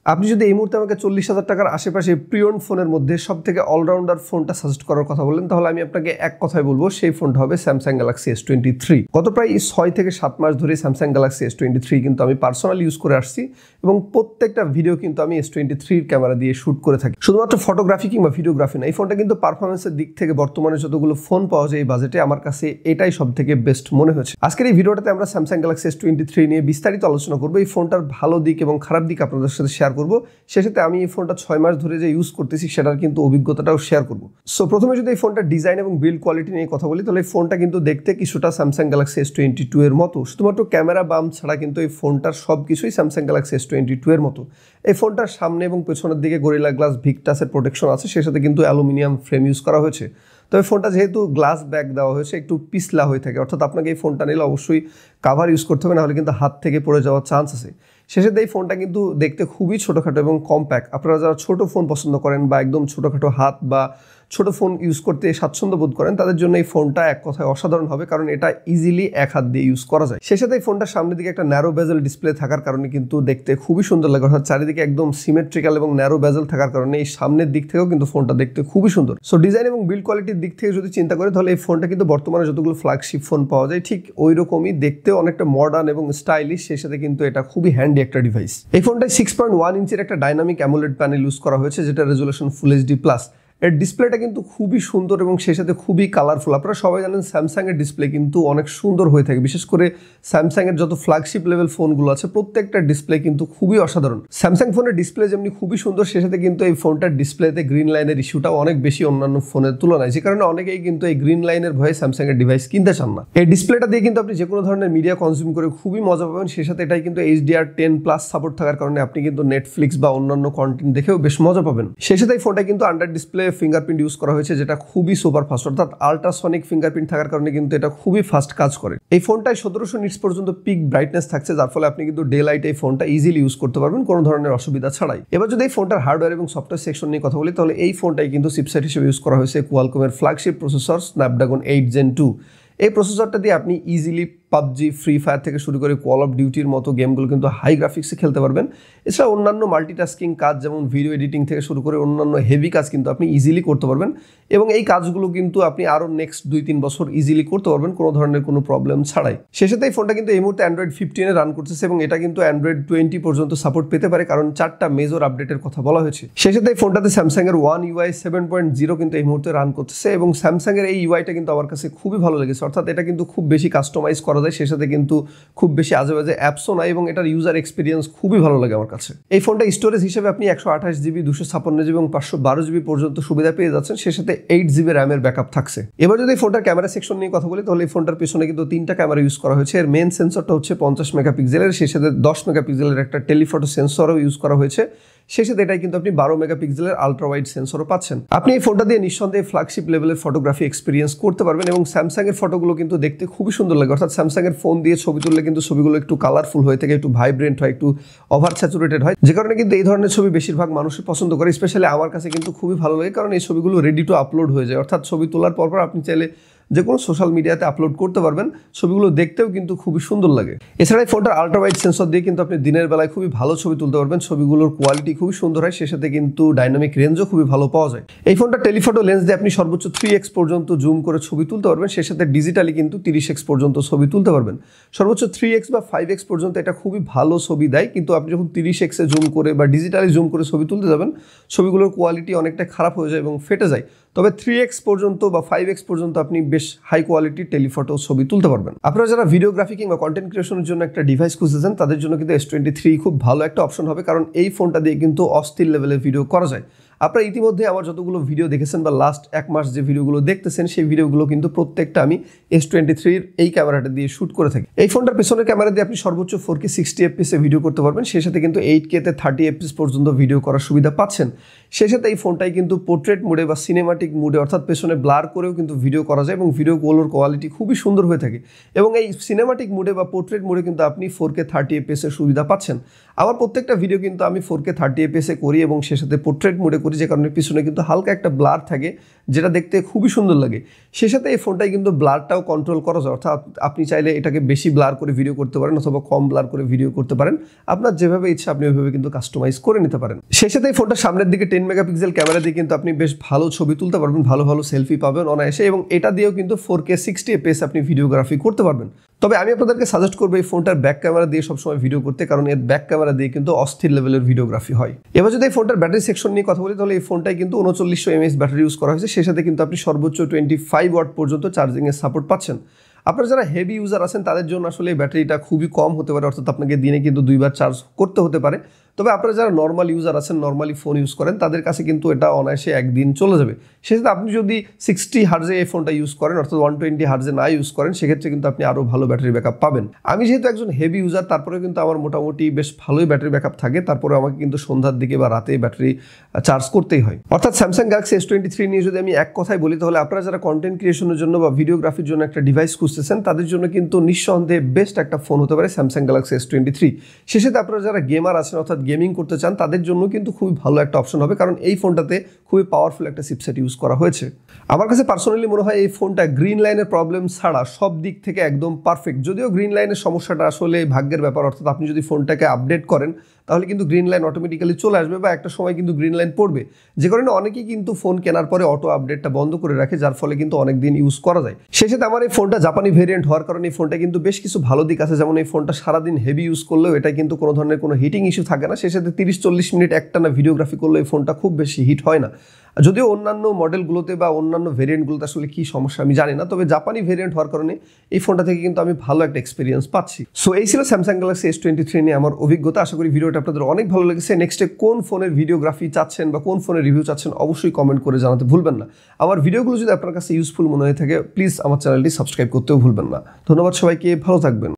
আপনি যদি এই মুহূর্তে আমাকে 40,000 টাকার আশেপাশে প্রিয়ন ফোনের মধ্যে সবথেকে অলরাউন্ডার ফোনটা সাজেস্ট করার কথা বলেন, তাহলে আমি আপনাকে এক কথায় বলবো সেই ফোনটা হবে স্যামসাং গ্যালাক্সি S23। গত প্রায় 6 থেকে 7 মাস ধরে স্যামসাং গ্যালাক্সি S23 কিন্তু আমি পার্সোনালি ইউজ করে আসছি এবং প্রত্যেকটা ভিডিও কিন্তু আমি S23 ক্যামেরা দিয়ে শুট করে থাকি। শুধুমাত্র ফটোগ্রাফি কিংবা ভিডিওগ্রাফি না, এই ফোনটা কিন্তু পারফরমেন্সের দিক থেকে বর্তমানে যতগুলো ফোন পাওয়া যায় এই বাজেটে আমার কাছে এটাই সব থেকে বেস্ট মনে হয়েছে। আজকের এই ভিডিওটাতে আমরা স্যামসাং গ্যালাক্সি S23 নিয়ে বিস্তারিত আলোচনা করবো। এই ফোনটার ভালো দিক এবং খারাপ দিক আপনাদের সাথে শেয়ার করবো। সেক্ষেত্রে আমি এই ফোনটা 6 মাস ধরে যে ইউজ করতেছি সেটার কিন্তু অভিজ্ঞতাটাও শেয়ার করবো। সো প্রথমে যদি এই ফোনটা ডিজাইন এবং বিল্ড কোয়ালিটি নিয়ে কথা বলি, তাহলে এই ফোনটা কিন্তু দেখতে কিছুটা স্যামসাং গ্যালাক্সি S22 এর মতো, শুধুমাত্র ক্যামেরা বাম ছাড়া কিন্তু এই ফোনটার সব কিছুই স্যামসাং গ্যালাক্সি S22 এর মতো। এই ফোনটার সামনে এবং পেছনের দিকে গরিলা গ্লাস ভিক্টাসের প্রোটেকশন আছে, সেই সাথে কিন্তু অ্যালুমিনিয়াম ফ্রেম ইউজ করা হয়েছে। তবে ফোনটা যেহেতু গ্লাস ব্যাক দেওয়া হয়েছে একটু পিছলা হয়ে থাকে, অর্থাৎ আপনাকে এই ফোনটা নিলে অবশ্যই কাভার ইউজ করতে হবে, নাহলে কিন্তু হাত থেকে পড়ে যাওয়ার চান্স আছে। শেষে এই ফোনটা কিন্তু দেখতে খুবই ছোটোখাটো এবং কম্প্যাক্ট। আপনারা যারা ছোটো ফোন পছন্দ করেন বা একদম ছোটোখাটো হাত বা ছোটো ফোন ইউজ করতে স্বাচ্ছন্দ্য বোধ করেন, তাদের জন্য এই ফোনটা এক কথায় অসাধারণ হবে, কারণ এটা ইজিলি এক হাত দিয়ে ইউজ করা যায়। শেষে এই ফোনটার সামনের দিকে একটা ন্যারো বেজেল ডিসপ্লে থাকার কারণে কিন্তু দেখতে খুবই সুন্দর লাগে, অর্থাৎ চারিদিকে একদম সিমেট্রিক্যাল এবং ন্যারো বেজেল থাকার কারণে এই সামনের দিক থেকেও কিন্তু ফোনটা দেখতে খুবই সুন্দর। সো ডিজাইন এবং বিল্ড কোয়ালিটির দিক থেকে যদি চিন্তা করি, তাহলে এই ফোনটা কিন্তু বর্তমানে যতগুলো ফ্ল্যাগশিপ ফোন পাওয়া যায় ঠিক ওই রকমই দেখতেও অনেকটা মডার্ন এবং স্টাইলিশ, সেই সাথে কিন্তু এটা খুবই হ্যান্ডি একটা ডিভাইস। এই ফোনটায় 6.1 ইঞ্চির একটা ডাইনামিক অ্যামোলেড প্যানেল ইউজ করা হয়েছে, যেটা রেজুলেশন ফুল HD+। এর ডিসপ্লেটা কিন্তু খুবই সুন্দর এবং সেই সাথে খুবই কালারফুল। আপনারা সবাই জানেন স্যামসাংয়ের ডিসপ্লে কিন্তু অনেক সুন্দর হয়ে থাকে, বিশেষ করে স্যামসাংয়ের যত ফ্ল্যাগশিপ লেভেল ফোনগুলো আছে প্রত্যেকটা ডিসপ্লে কিন্তু খুবই অসাধারণ। স্যামসাং ফোনের ডিসপ্লে যেমনি খুবই সুন্দর, সেই সাথে কিন্তু এই ফোনটার ডিসপ্লেতে গ্রিন লাইনের ইস্যুটাও অনেক বেশি অন্যান্য ফোনের তুলনায়, যে কারণে অনেকেই কিন্তু এই গ্রিন লাইনের ভয়ে স্যামসাংয়ের ডিভাইস কিনতে চান না। এই ডিসপ্লেটা দিয়ে কিন্তু আপনি যে কোনো ধরনের মিডিয়া কনজিউম করে খুবই মজা পাবেন। সেই সাথে এটাই কিন্তু HDR10+ সাপোর্ট থাকার কারণে আপনি কিন্তু নেটফ্লিক্স বা অন্যান্য কন্টেন্ট দেখেও বেশ মজা পাবেন। সেই সাথে এই ফোনটা কিন্তু আন্ডার ডিসপ্লে ফিঙ্গারপ্রিন্ট ইউজ করা হয়েছে, যেটা খুবই সুপার ফাস্ট, অর্থাৎ আল্ট্রাসনিক ফিঙ্গারপ্রিন্ট থাকার কারণে কিন্তু এটা খুবই ফাস্ট কাজ করে। এই ফোনটায় 1700 নিটস পর্যন্ত পিক ব্রাইটনেস থাকছে, যার ফলে আপনি কিন্তু ডে লাইটে এই ফোনটা ইজিলি ইউজ করতে পারবেন কোনো ধরনের অসুবিধা ছাড়াই। এবার যদি এই ফোনটার হার্ডওয়্যার এবং সফটওয়্যার সেকশন নিয়ে কথা বলি, তাহলে এই ফোনটাই কিন্তু চিপসেট হিসেবে ইউজ করা হয়েছে কোয়ালকমের ফ্ল্যাগশিপ প্রসেসর স্ন্যাপড্রাগন 8 Gen 2। এই প্রসেসরটা দিয়ে আপনি ইজিলি পাবজি, ফ্রি ফায়ার থেকে শুরু করে কল অফ ডিউটির মতো গেমগুলো কিন্তু হাই গ্রাফিক্সে খেলতে পারবেন। এছাড়া অন্যান্য মাল্টিটাস্কিং কাজ যেমন ভিডিও এডিটিং থেকে শুরু করে অন্যান্য হেভি কাজ কিন্তু আপনি ইজিলি করতে পারবেন, এবং এই কাজগুলো কিন্তু আপনি আরও নেক্সট 2-3 বছর ইজিলি করতে পারবেন কোনো ধরনের কোনো প্রবলেম ছাড়াই। শেষেতে এই ফোনটা কিন্তু এই মুহূর্তে অ্যান্ড্রয়েড 15 রান করতেছে এবং এটা কিন্তু অ্যান্ড্রয়েড 20 পর্যন্ত সাপোর্ট পেতে পারে, কারণ 4টা মেজর আপডেটের কথা বলা হয়েছে। শেষেতে এই ফোনটাতে স্যামসাংয়ের One UI 7.0 কিন্তু এই মুহূর্তে রান করতেছে, এবং স্যামসাংয়ের এই ইউআইটা কিন্তু আমার কাছে খুবই ভালো লেগেছে, অর্থাৎ এটা কিন্তু খুব বেশি কাস্টমাইজ করা যায়, সেই সাথে কিন্তু খুব বেশি আজেবাজে অ্যাপসও নাই এবং এটার ইউজার এক্সপিরিয়েন্স খুবই ভালো লাগে আমার কাছে। এই ফোনটা স্টোরেজ হিসেবে আপনি 128GB, 256GB এবং 512GB পর্যন্ত সুবিধা পেয়ে যাচ্ছেন, সে সাথে 8GB র্যামের ব্যাকআপ থাকছে। এবার যদি এই ফোনটার ক্যামেরা সেকশন নিয়ে কথা বলি, তাহলে এই ফোনটার পেছনে কিন্তু 3টা ক্যামেরা ইউজ করা হয়েছে। এর মেন সেন্সরটা হচ্ছে 50 মেগাপিক্সেলের, সেই সাথে 10 মেগাপিক্সেলের একটা টেলিফটো সেন্সরও ইউজ করা হয়েছে। সেই সাথে এটাই কিন্তু আপনি 12 মেগাপিক্সেলের আলট্রা ওয়াইড সেন্সরও পাচ্ছেন। আপনি এই ফোনটা দিয়ে নিঃসন্দেহে ফ্ল্যাগশিপ লেভেলের ফটোগ্রাফি এক্সপিরিয়েন্স করতে পারবেন, এবং স্যামসাংয়ের ফটোগুলো কিন্তু দেখতে খুবই সুন্দর লাগে, অর্থাৎ স্যামসাংয়ের ফোন দিয়ে ছবি তুললে কিন্তু ছবিগুলো একটু কালারফুল হয়ে থাকে, একটু ভাইব্রেন্ট হয়, একটু ওভার স্যাচুরেটেড হয়, যে কারণে কিন্তু এই ধরনের ছবি বেশিরভাগ মানুষই পছন্দ করে। স্পেশালি আমার কাছে কিন্তু খুবই ভালো লাগে, কারণ এই ছবিগুলো রেডি টু আপলোড হয়ে যায়, অর্থাৎ ছবি তোলার পর আপনি চাইলে যে কোনো সোশ্যাল মিডিয়াতে আপলোড করতে পারবেন, ছবিগুলো দেখতেও কিন্তু খুবই সুন্দর লাগে। এছাড়া এই ফোনটার আলট্রা ওয়াইড সেন্সর দিয়ে কিন্তু আপনি দিনের বেলায় খুবই ভালো ছবি তুলতে পারবেন, ছবিগুলোর কোয়ালিটি খুবই সুন্দর হয়, সে সাথে কিন্তু ডাইনামিক রেঞ্জও খুবই ভালো পাওয়া যায়। এই ফোনটা টেলিফটো লেন্স দিয়ে আপনি সর্বোচ্চ 3x পর্যন্ত জুম করে ছবি তুলতে পারবেন, সে সাথে ডিজিটালি কিন্তু 30x পর্যন্ত ছবি তুলতে পারবেন। সর্বোচ্চ 3x বা 5x পর্যন্ত এটা খুবই ভালো ছবি দেয়, কিন্তু আপনি যখন 30x জুম করে বা ডিজিটালি জুম করে ছবি তুলতে যাবেন, ছবিগুলোর কোয়ালিটি অনেকটা খারাপ হয়ে যায় এবং ফেটে যায়। তবে 3x পর্যন্ত বা 5x পর্যন্ত আপনি বেশ হাই কোয়ালিটির টেলিফটো ছবি তুলতে পারবেন। আপনারা যারা ভিডিওগ্রাফি কিংবা কন্টেন্ট ক্রিয়েশনের জন্য একটা ডিভাইস খুঁজতেছেন, তাদের জন্য কিন্তু S23 খুব ভালো একটা অপশন হবে, কারণ এই ফোনটা দিয়ে কিন্তু অস্থির লেভেলের ভিডিও করা যায়। আপনারা ইতিমধ্যে আমার যতগুলো ভিডিও দেখেছেন বা লাস্ট 1 মাস যে ভিডিওগুলো দেখতেছেন, সেই ভিডিওগুলো কিন্তু প্রত্যেকটা আমি S23 এই ক্যামেরাটা দিয়ে শ্যুট করে থাকি। এই ফোনটার পেছনের ক্যামেরা দিয়ে আপনি সর্বোচ্চ 4K 60fps ভিডিও করতে পারবেন, সেই সাথে কিন্তু 8K তে 30fps পর্যন্ত ভিডিও করার সুবিধা পাচ্ছেন। সেই সাথে এই ফোনটাই কিন্তু পোর্ট্রেট মোডে বা সিনেমাটিক মোডে, অর্থাৎ পেছনে ব্লার করেও কিন্তু ভিডিও করা যায় এবং ভিডিওগুলোর কোয়ালিটি খুবই সুন্দর হয়ে থাকে। এবং এই সিনেমাটিক মোডে বা পোর্ট্রেট মোডে কিন্তু আপনি 4K 30fps এর সুবিধা পাচ্ছেন। আমার প্রত্যেকটা ভিডিও কিন্তু আমি 4K 30 fps করি এবং সে সাথে পোর্ট্রেট মোডে করি, যে কারণে পিছনে কিন্তু হালকা একটা ব্লার থাকে যেটা দেখতে খুবই সুন্দর লাগে। সে সাথে এই ফোনটায় কিন্তু ব্লারটাও কন্ট্রোল করা যায়, অর্থাৎ আপনি চাইলে এটাকে বেশি ব্লার করে ভিডিও করতে পারেন অথবা কম ব্লার করে ভিডিও করতে পারেন, আপনার যেভাবে ইচ্ছা আপনি ওইভাবে কিন্তু কাস্টমাইজ করে নিতে পারেন। সেই সাথে এই ফোনটা সামনের দিকে 10 মেগাপিক্সেল ক্যামেরা দিয়ে কিন্তু আপনি বেশ ভালো ছবি তুলতে পারবেন, ভালো ভালো সেলফি পাবেন অনায়াসে, এবং এটা দিয়েও কিন্তু 4K 60 fps আপনি ভিডিওগ্রাফি করতে পারবেন। তবে আমি আপনাদেরকে সাজেস্ট করবো এই ফোনটার ব্যাক ক্যামেরা দিয়ে সবসময় ভিডিও করতে, কারণ এর ব্যাক ক্যামেরা দিয়ে কিন্তু অস্থির লেভেলের ভিডিওগ্রাফি হয়। এবার যদি এই ফোনটার ব্যাটারি সেকশন নিয়ে কথা বলি, তাহলে এই ফোনটায় কিন্তু 3900 mAh ব্যাটারি ইউজ করা হয়েছে, সেই সাথে কিন্তু আপনি সর্বোচ্চ 25 ওয়াট পর্যন্ত চার্জিংয়ের সাপোর্ট পাচ্ছেন। আপনারা যারা হেভি ইউজার আছেন তাদের জন্য আসলে এই ব্যাটারিটা খুবই কম হতে পারে, অর্থাৎ আপনাকে দিনে কিন্তু 2বার চার্জ করতে হতে পারে। তবে আপনারা যারা নর্মাল ইউজার আছেন, নর্মালি ফোন ইউজ করেন, তাদের কাছে কিন্তু এটা অনায়াসে একদিন চলে যাবে। সেক্ষেত্রে আপনি যদি 60 হার্জে এই ফোনটা ইউজ করেন, অর্থাৎ 120 হার্জে না ইউজ করেন, সেক্ষেত্রে কিন্তু আপনি আরও ভালো ব্যাটারি ব্যাকআপ পাবেন। আমি যেহেতু একজন হেভি ইউজার, তারপরে কিন্তু আমার মোটামুটি বেশ ভালোই ব্যাটারি ব্যাকআপ থাকে, তারপরে আমাকে কিন্তু সন্ধ্যার দিকে বা রাতে ব্যাটারি চার্জ করতেই হয়। অর্থাৎ স্যামসাং গ্যালাক্সি S23 নিয়ে যদি আমি এক কথায় বলি, তাহলে আপনারা যারা কন্টেন্ট ক্রিয়েশনের জন্য বা ভিডিওগ্রাফির জন্য একটা ডিভাইস খুঁজতেছেন, তাদের জন্য কিন্তু নিঃসন্দেহে বেস্ট একটা ফোন হতে পারে স্যামসাং গ্যালাক্সি S23। সেই সাথে আপনারা যারা গেমার আছেন অর্থাৎ গেমিং করতে চান, তাদের জন্য কিন্তু খুবই ভালো একটা অপশন হবে, কারণ এই ফোনটাতে খুবই পাওয়ারফুল একটা চিপসেট ইউজ করা হয়েছে। আমার কাছে পার্সোনালি মনে হয় এই ফোনটা গ্রিন লাইনের প্রবলেম ছাড়া সব দিক থেকে একদম পারফেক্ট। যদিও গ্রিন লাইনের সমস্যাটা আসলে ভাগ্যের ব্যাপার, অর্থাৎ আপনি যদি ফোনটাকে আপডেট করেন তাহলে কিন্তু গ্রিন লাইন অটোমেটিক্যালি চলে আসবে বা একটা সময় কিন্তু গ্রিন লাইন পড়বে, যে কারণে অনেকেই কিন্তু ফোন কেনার পরে অটো আপডেটটা বন্ধ করে রাখে, যার ফলে কিন্তু অনেক দিন ইউজ করা যায়। সেক্ষেত্রে আমার এই ফোনটা জাপানি ভেরিয়েন্ট হওয়ার কারণে এই ফোনটা কিন্তু বেশ কিছু ভালো দিক আছে, যেমন এই ফোনটা সারাদিন হেভি ইউজ করলেও এটা কিন্তু কোনো ধরনের কোনো হিটিং ইস্যু থাকে না। সেই সাথে 30-40 মিনিট একটানা ভিডিওগ্রাফি করলে এই ফোনটা খুব বেশি হিট হয় না। যদিও অন্যান্য মডেলগুলোতে বা অন্যান্য ভেরিয়েন্টগুলোতে আসলে কী সমস্যা আমি জানি না, তবে জাপানি ভেরিয়েন্ট হওয়ার কারণে এই ফোনটা থেকে কিন্তু আমি ভালো একটা এক্সপিরিয়েন্স পাচ্ছি। সো এই ছিল স্যামসাং গ্যালাক্সি S23 নিয়ে আমার অভিজ্ঞতা। আশা করি ভিডিওটা আপনাদের অনেক ভালো লেগেছে। নেক্সটে কোন ফোনের ভিডিওগ্রাফি চাচ্ছেন বা কোন ফোনের রিভিউ চাচ্ছেন অবশ্যই কমেন্ট করে জানাতে ভুলবেন না। আমার ভিডিওগুলো যদি আপনার কাছে ইউজফুল মনে হয়ে থাকে, প্লিজ আমার চ্যানেলটি সাবস্ক্রাইব করতেও ভুলবেন না। ধন্যবাদ সবাইকে, ভালো থাকবেন।